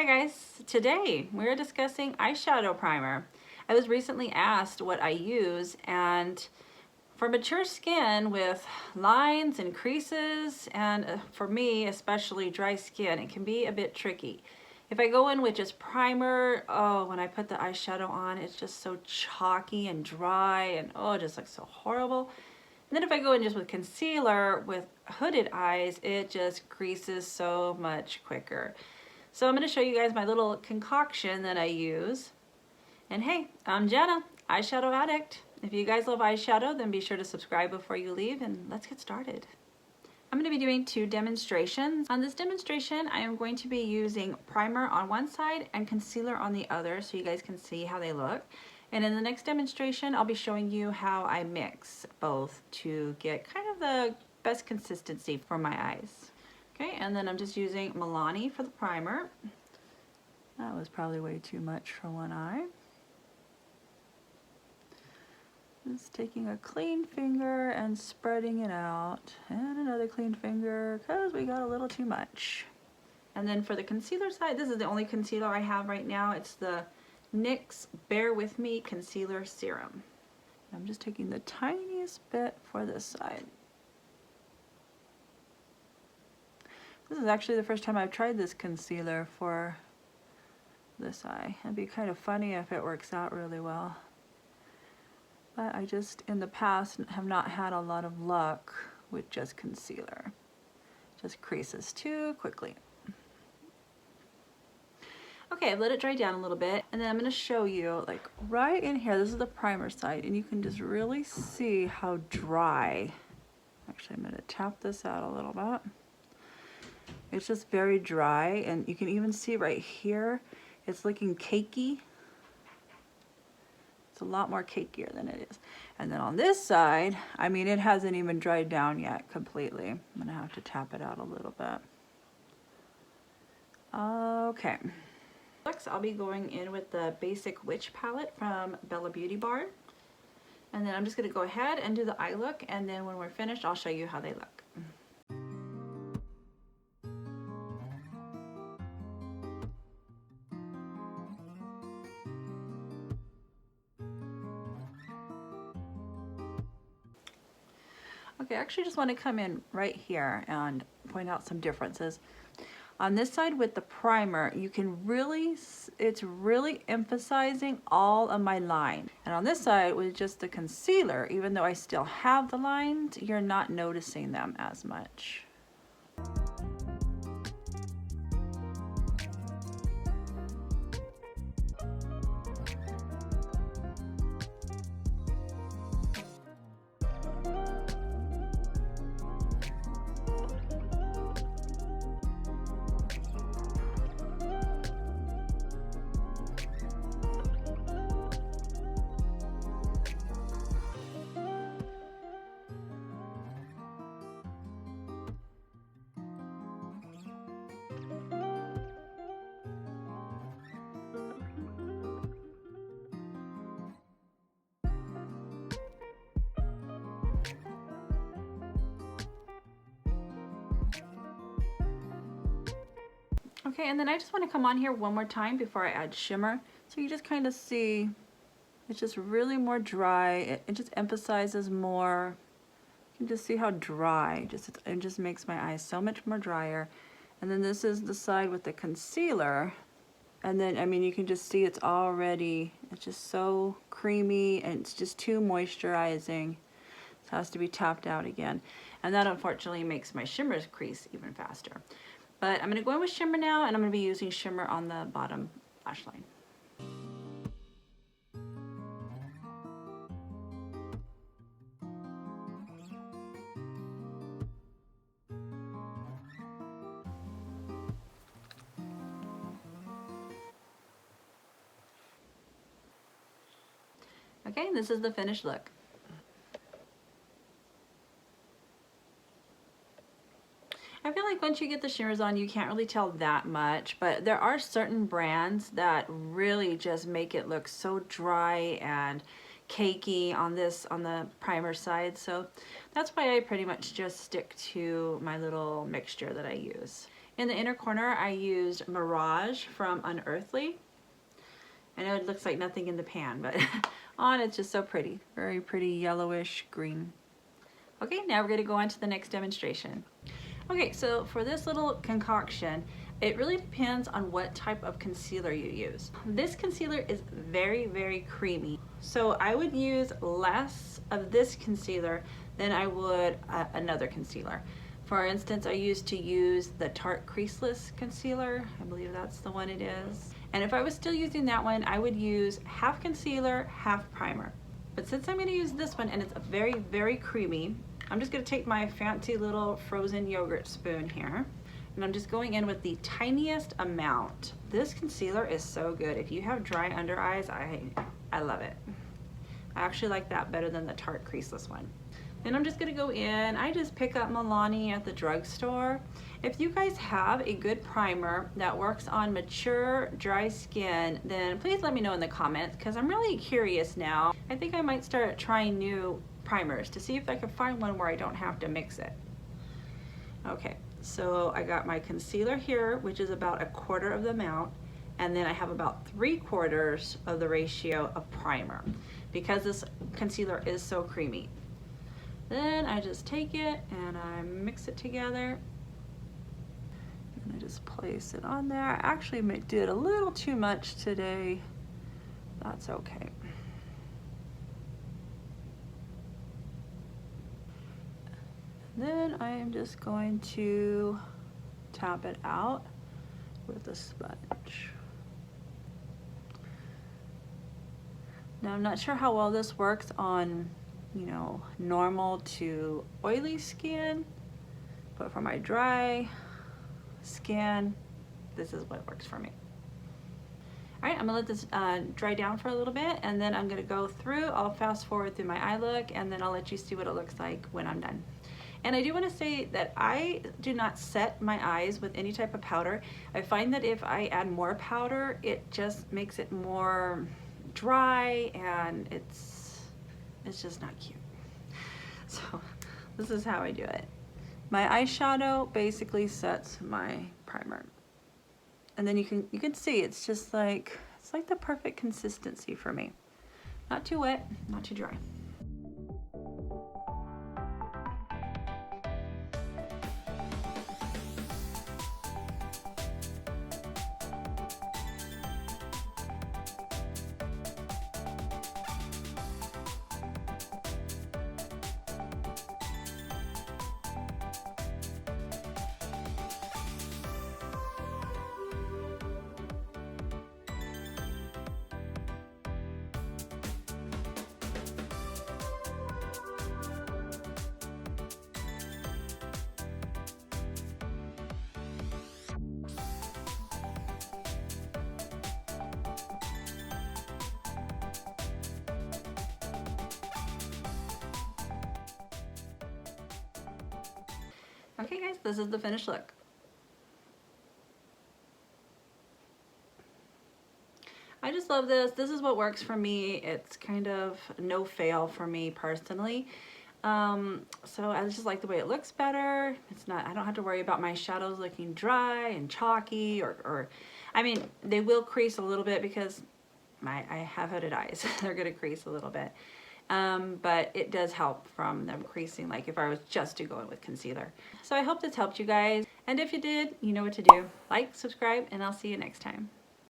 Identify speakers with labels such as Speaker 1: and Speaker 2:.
Speaker 1: Hi guys, today we're discussing eyeshadow primer. I was recently asked what I use, and for mature skin with lines and creases, and for me especially dry skin, it can be a bit tricky. If I go in with just primer, oh, when I put the eyeshadow on, it's just so chalky and dry and oh, it just looks so horrible. And then if I go in just with concealer with hooded eyes, it just creases so much quicker. So I'm going to show you guys my little concoction that I use. And hey, I'm Jenna, eyeshadow addict. If you guys love eyeshadow, then be sure to subscribe before you leave, and let's get started. I'm going to be doing two demonstrations. On this demonstration, I am going to be using primer on one side and concealer on the other so you guys can see how they look. And in the next demonstration, I'll be showing you how I mix both to get kind of the best consistency for my eyes. Okay, and then I'm just using Milani for the primer. That was probably way too much for one eye. Just taking a clean finger and spreading it out, and another clean finger because we got a little too much. And then for the concealer side, this is the only concealer I have right now. It's the NYX Bear With Me Concealer Serum. I'm just taking the tiniest bit for this side. This is actually the first time I've tried this concealer for this eye. It'd be kind of funny if it works out really well. But I just, in the past, have not had a lot of luck with just concealer. Just creases too quickly. Okay, I've let it dry down a little bit, and then I'm going to show you, like, right in here, this is the primer side, and you can just really see how dry. Actually, I'm going to tap this out a little bit. It's just very dry, and you can even see right here, it's looking cakey. It's a lot more cakier than it is. And then on this side, I mean, it hasn't even dried down yet completely. I'm gonna have to tap it out a little bit. Okay. Next, I'll be going in with the Basic Witch palette from Bella Beauty Bar. And then I'm just gonna go ahead and do the eye look, and then when we're finished, I'll show you how they look. Okay, I actually just want to come in right here and point out some differences. On this side with the primer, you can really, it's really emphasizing all of my line. And on this side with just the concealer, even though I still have the lines, you're not noticing them as much. Okay, and then I just want to come on here one more time before I add shimmer. So you just kind of see, it's just really more dry. It just emphasizes more. You can just see how dry, it just makes my eyes so much more drier. And then this is the side with the concealer. And then, I mean, you can just see it's just so creamy, and it's just too moisturizing. It has to be tapped out again. And that unfortunately makes my shimmers crease even faster. But I'm going to go in with shimmer now, and I'm going to be using shimmer on the bottom lash line. Okay, and this is the finished look. I feel like once you get the shimmers on, you can't really tell that much, but there are certain brands that really just make it look so dry and cakey on the primer side. So that's why I pretty much just stick to my little mixture that I use. In the inner corner, I used Mirage from Unearthly. I know it looks like nothing in the pan, but on it's just so pretty. Very pretty yellowish green. Okay, now we're gonna go on to the next demonstration. Okay, so for this little concoction, it really depends on what type of concealer you use. This concealer is very, very creamy. So I would use less of this concealer than I would another concealer. For instance, I used to use the Tarte Creaseless Concealer. I believe that's the one it is. And if I was still using that one, I would use half concealer, half primer. But since I'm gonna use this one and it's very, very creamy, I'm just gonna take my fancy little frozen yogurt spoon here, and I'm just going in with the tiniest amount. This concealer is so good. If you have dry under eyes, I love it. I actually like that better than the Tarte Creaseless one. Then I'm just gonna go in, I just pick up Milani at the drugstore. If you guys have a good primer that works on mature, dry skin, then please let me know in the comments, because I'm really curious now. I think I might start trying new primers to see if I can find one where I don't have to mix it. Okay, so I got my concealer here, which is about 1/4 of the amount, and then I have about 3/4 of the ratio of primer, because this concealer is so creamy. Then I just take it and I mix it together. And I just place it on there. I actually did a little too much today. That's okay. Then I am just going to tap it out with a sponge. Now I'm not sure how well this works on, you know, normal to oily skin, but for my dry skin, this is what works for me. All right, I'm gonna let this dry down for a little bit, and then I'm gonna go through, I'll fast forward through my eye look, and then I'll let you see what it looks like when I'm done. And I do wanna say that I do not set my eyes with any type of powder. I find that if I add more powder, it just makes it more dry, and it's just not cute. So this is how I do it. My eyeshadow basically sets my primer. And then you can see it's just like, it's like the perfect consistency for me. Not too wet, not too dry. Okay guys, this is the finished look. I just love this. This is what works for me. It's kind of no fail for me personally. So I just like the way it looks better. It's not, I don't have to worry about my shadows looking dry and chalky, or I mean, they will crease a little bit because I have hooded eyes. They're gonna crease a little bit. But it does help from them creasing, like if I was just to go in with concealer. So I hope this helped you guys. And if you did, you know what to do. Like, subscribe, and I'll see you next time.